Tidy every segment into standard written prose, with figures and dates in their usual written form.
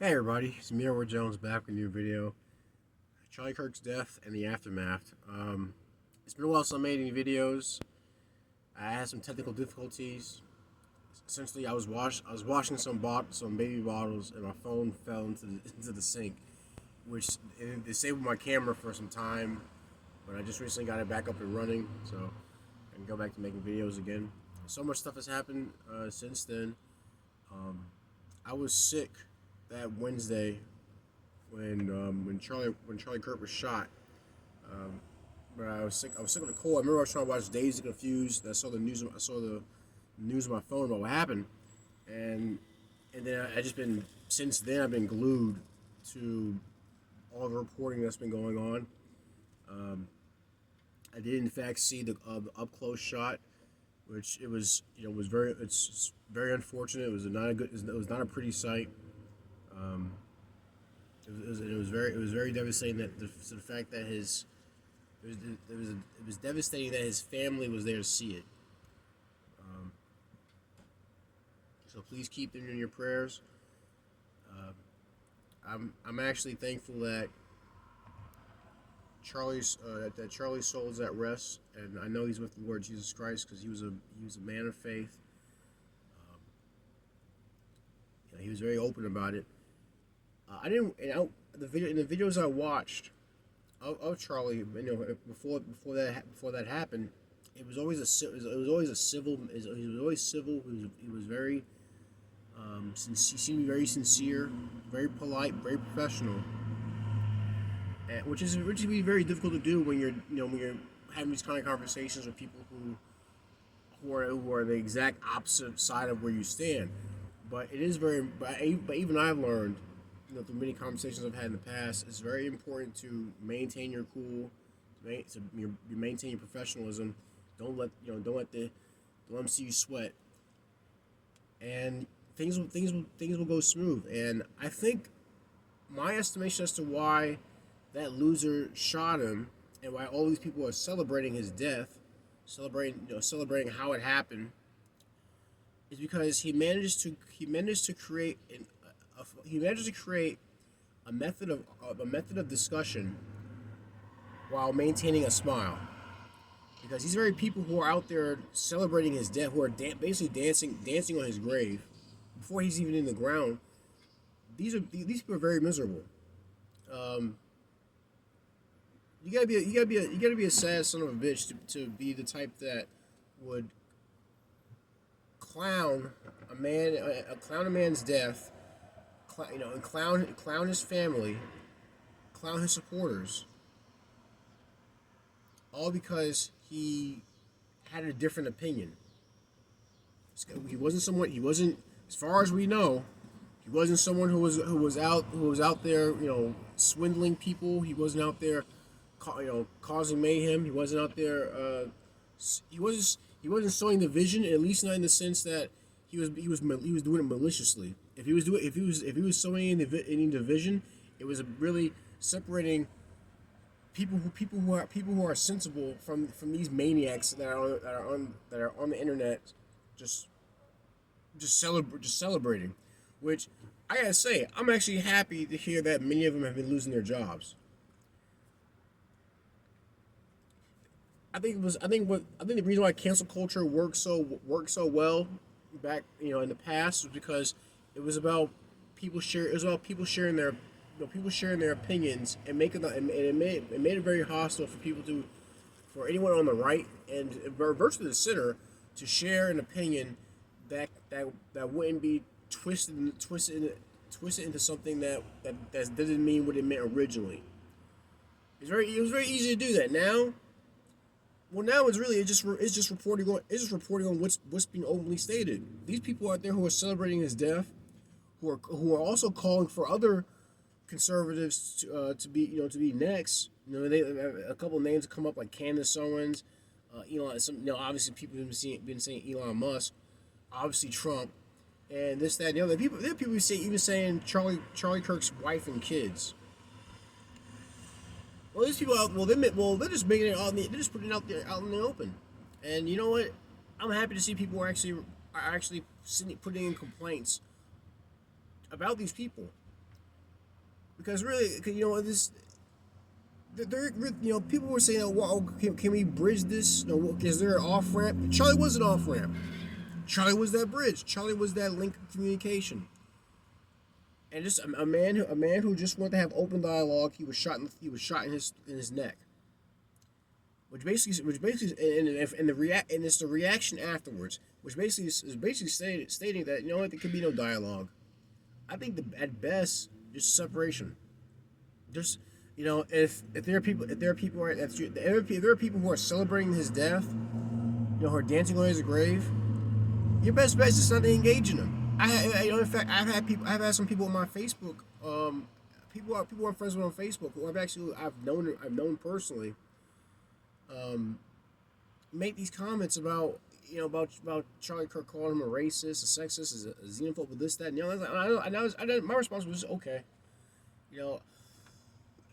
Hey everybody, it's me, Edward Jones, back with a new video. Charlie Kirk's death and the aftermath. It's been a while since I made any videos. I had some technical difficulties. Essentially, I was washing some baby bottles, and my phone fell into the sink, which it disabled my camera for some time. But I just recently got it back up and running, so I can go back to making videos again. So much stuff has happened since then. Um, I was sick that Wednesday when Charlie Kirk was shot. Um, but I was sick. I was sick with a cold. I remember I was trying to watch Dazed and Confused. I saw the news. I saw the news on my phone about what happened, and then I just been since then. I've been glued to all the reporting that's been going on. Um, I did in fact see the up close shot, which it was was very it's very unfortunate. It was not a pretty sight. Um, it was very devastating the fact that it was devastating that his family was there to see it. Um, so please keep them in your prayers. Uh, I'm actually thankful that Charlie's soul is at rest, and I know he's with the Lord Jesus Christ because he was a man of faith. Um, he was very open about it. I didn't. The video in the videos I watched of Charlie, before that happened, it was always it was always a civil. He was always civil. He was very. He seemed very sincere, very polite, very professional, and, which can be very difficult to do when you're having these kind of conversations with people who are the exact opposite side of where you stand. But it is very. But even I've learned, through many conversations I've had in the past, it's very important to maintain your cool, maintain your professionalism. Don't let them see you sweat, and things will go smooth. And I think my estimation as to why that loser shot him and why all these people are celebrating his death, celebrating how it happened, is because he managed to create a method of discussion while maintaining a smile. Because these very people who are out there celebrating his death, who are basically dancing on his grave before he's even in the ground, these people are very miserable. Um, you gotta be a sad son of a bitch to be the type that would clown clown a man's death, and clown his family, clown his supporters, all because he had a different opinion. He wasn't, as far as we know, he wasn't someone who was out there, swindling people. He wasn't out there, causing mayhem. He wasn't out there. He wasn't sowing division, at least not in the sense that he was doing it maliciously. If he was sowing any division, it was really separating people who are sensible from these maniacs that are on the internet, just celebrating. Which I gotta say, I'm actually happy to hear that many of them have been losing their jobs. I think the reason why cancel culture worked so well back in the past was because it was about people sharing their people sharing their opinions and making and it made it very hostile for people to for anyone on the right and virtually the center to share an opinion that wouldn't be twisted into something that doesn't mean what it meant originally. It was very easy to do that. Now it's just reporting on what's being openly stated. These people out there who are celebrating his death, who are also calling for other conservatives to be next. A couple of names come up like Candace Owens, Elon. Obviously people have been saying Elon Musk, obviously Trump, and this that and the other. There are people even saying Charlie Kirk's wife and kids. Well, these people out. They're just making it out. They're just putting it out there, out in the open. And you know what? I'm happy to see people are actually putting in complaints about these people. because really, you know, this there, you know, people were saying, "Oh, well, can we bridge this? You know, is there an off ramp?" Charlie was an off ramp. Charlie was that bridge. Charlie was that link of communication. And just a man who just wanted to have open dialogue. He was shot in his neck, which basically, and it's the reaction afterwards, which basically is basically stating that, you know what, there could be no dialogue. I think at best, just separation. Just, you know, if there are people if there are people if there are people who are celebrating his death, you know, who are dancing on his grave, your best bet is just not to engage in them. You know, in fact, I've had some people on my Facebook, people I'm friends with on Facebook who I've known personally, make these comments about, you know, about Charlie Kirk, calling him a racist, a sexist, a xenophobe, this, that, and the other. My response was just, okay, you know,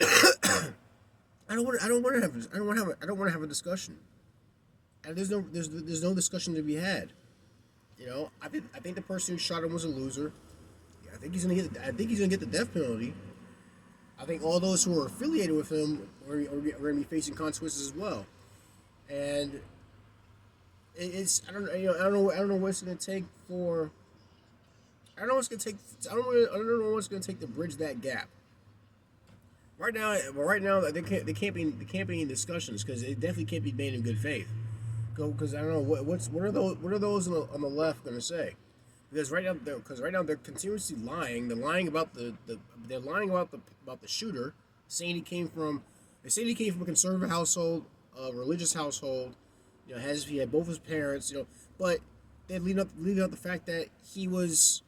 I don't want to have a discussion, and there's no discussion to be had. You know, I think the person who shot him was a loser. Yeah, I think he's gonna get the death penalty. I think all those who are affiliated with him are going to be facing consequences as well. And it's I don't know what it's going to take for. I don't know what's going to take. I don't know what's going to take to bridge that gap. Right now, there can't be any discussions, because it definitely can't be made in good faith. Because I don't know what are those on the left going to say? Because right now they're continuously lying. They're lying about they're lying about the shooter, saying he came from a conservative household, a religious household. You know, he had both his parents. You know, but they leave out the fact that he was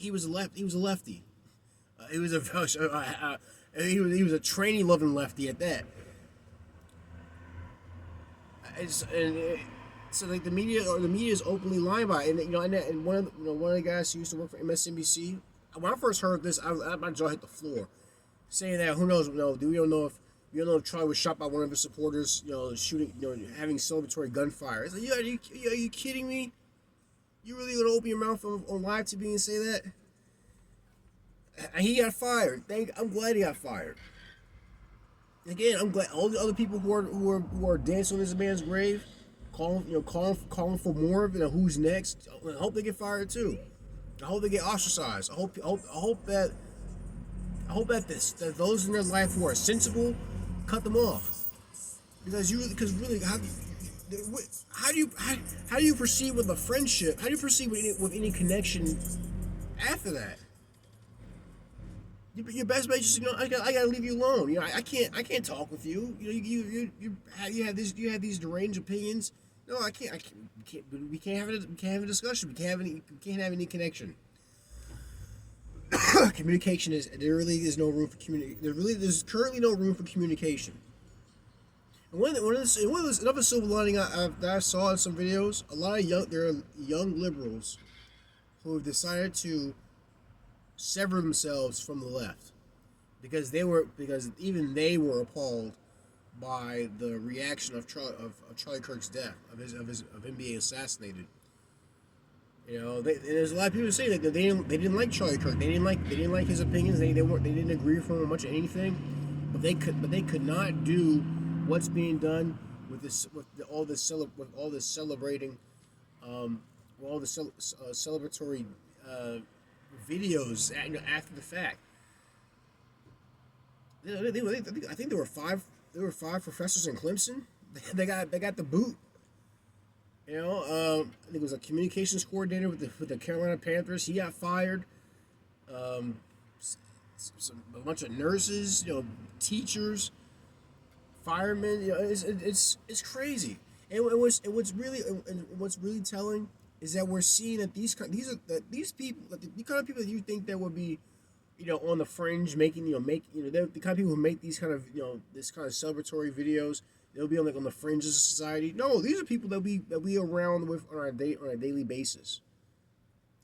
a lefty. He was a training loving lefty at that. So like the media is openly lying about it. And, you know, and one of the guys who used to work for MSNBC, when I first heard this, my jaw hit the floor, saying that, who knows, we don't know if Charlie was shot by one of his supporters, you know, shooting, you know, having celebratory gunfire. It's like, are you kidding me? You really gonna open your mouth on live TV and say that? And he got fired. I'm glad he got fired. Again, I'm glad all the other people who are dancing on this man's grave, calling for more of, you know, who's next. I hope they get fired too. I hope they get ostracized. I hope that those in their life who are sensible, cut them off. Because really, how do you proceed with a friendship? How do you proceed with any connection after that? Your best bet is just, you know, I gotta leave you alone. You know, I can't talk with you. You know, you have these deranged opinions. No, I can't. We can't have a discussion. We can't have any connection. Communication there really is no room for there's currently no room for communication. And another silver lining that I saw in some videos, there are young liberals who have decided to sever themselves from the left, because even they were appalled by the reaction of Charlie Kirk's death, of him being assassinated. You know, there's a lot of people saying that they didn't like Charlie Kirk. They didn't like his opinions. They didn't agree with him on much of anything. But they could not do what's being done with all this celebrating, all the celebratory videos after the fact. I think there were five professors in Clemson. They got the boot. You know, I think it was a communications coordinator with the Carolina Panthers. He got fired. A bunch of nurses, you know, teachers, firemen. You know, it's crazy. And what's really telling is that we're seeing that these people, the kind of people that you think that would be, you know, on the fringe, the kind of people who make these kind of, you know, this kind of celebratory videos. They'll be on the fringes of society. No, these are people that we are around with on a daily basis.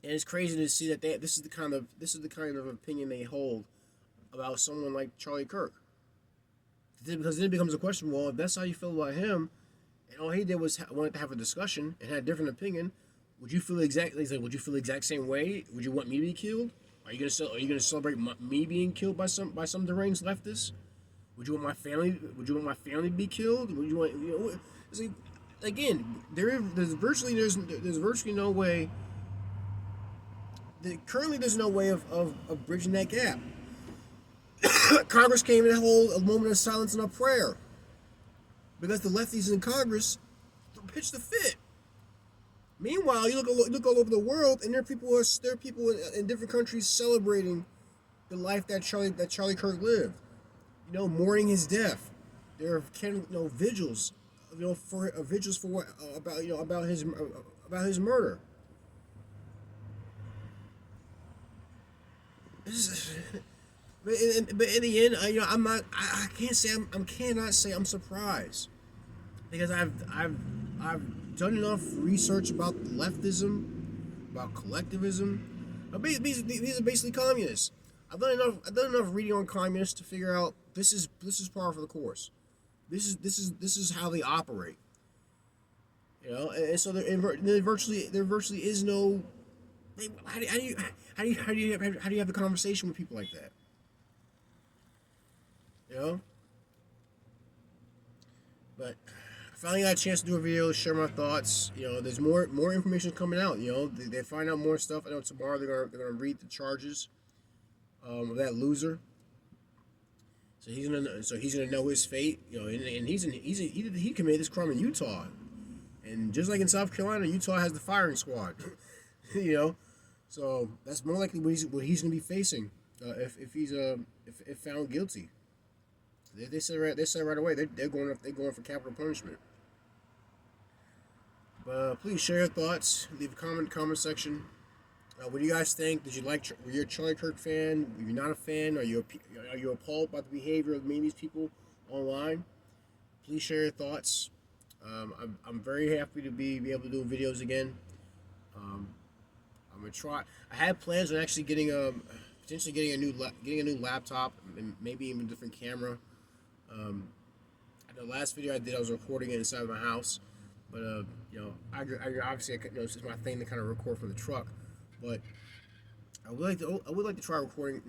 And it's crazy to see that this is the kind of opinion they hold about someone like Charlie Kirk. Because then it becomes a question: well, if that's how you feel about him, and all he did was wanted to have a discussion and had a different opinion, would you feel the exact same way? Would you want me to be killed? Are you gonna celebrate me being killed by some deranged leftist? Would you want my family? Would you want my family to be killed? Would you want See, again, there's virtually no way. Currently, there's no way of bridging that gap. Congress came in and hold a moment of silence and a prayer because the lefties in Congress pitched the fit. Meanwhile, you look all over the world, and there are people in different countries celebrating the life that Charlie Kirk lived. Mourning his death. There are vigils, for vigils for what about his murder. But in the end, I'm not. I can't say I cannot say I'm surprised because I've done enough research about leftism, about collectivism. These are basically communists. I've done enough reading on communists to figure out this is par for the course. This is how they operate. And so there virtually is no. How do you have a conversation with people like that? But I finally got a chance to do a video, share my thoughts. There's more information coming out. They find out more stuff. I know tomorrow they're gonna read the charges of that loser. So he's gonna know his fate. And he committed this crime in Utah, and just like in South Carolina, Utah has the firing squad. So that's more likely what he's gonna be facing if he's if found guilty. They said right away they're going for capital punishment. But please share your thoughts. Leave a comment in the comment section. What do you guys think? Were you a Charlie Kirk fan? Were you not a fan? Are you appalled by the behavior of many of these people online? Please share your thoughts. I'm very happy to be able to do videos again. I'm gonna try. I had plans on actually potentially getting a new laptop and maybe even a different camera. The last video I did, I was recording it inside of my house, but I obviously it's my thing to kind of record from the truck. But I would like to try recording,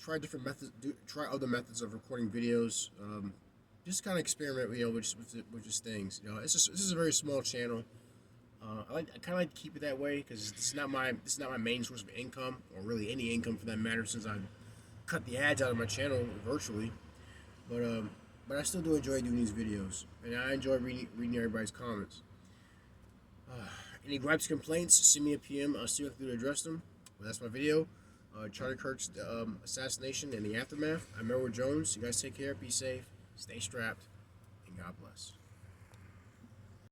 try different methods, try other methods of recording videos. Just kind of experiment, with just things. This is a very small channel. I kind of like to keep it that way because this is not my main source of income, or really any income for that matter, since I cut the ads out of my channel virtually. But I still do enjoy doing these videos, and I enjoy reading everybody's comments. Any gripes, complaints, send me a PM. I'll see if I can address them. But that's my video. Charlie Kirk's assassination and the aftermath. I'm Edward Jones. You guys take care, be safe, stay strapped, and God bless.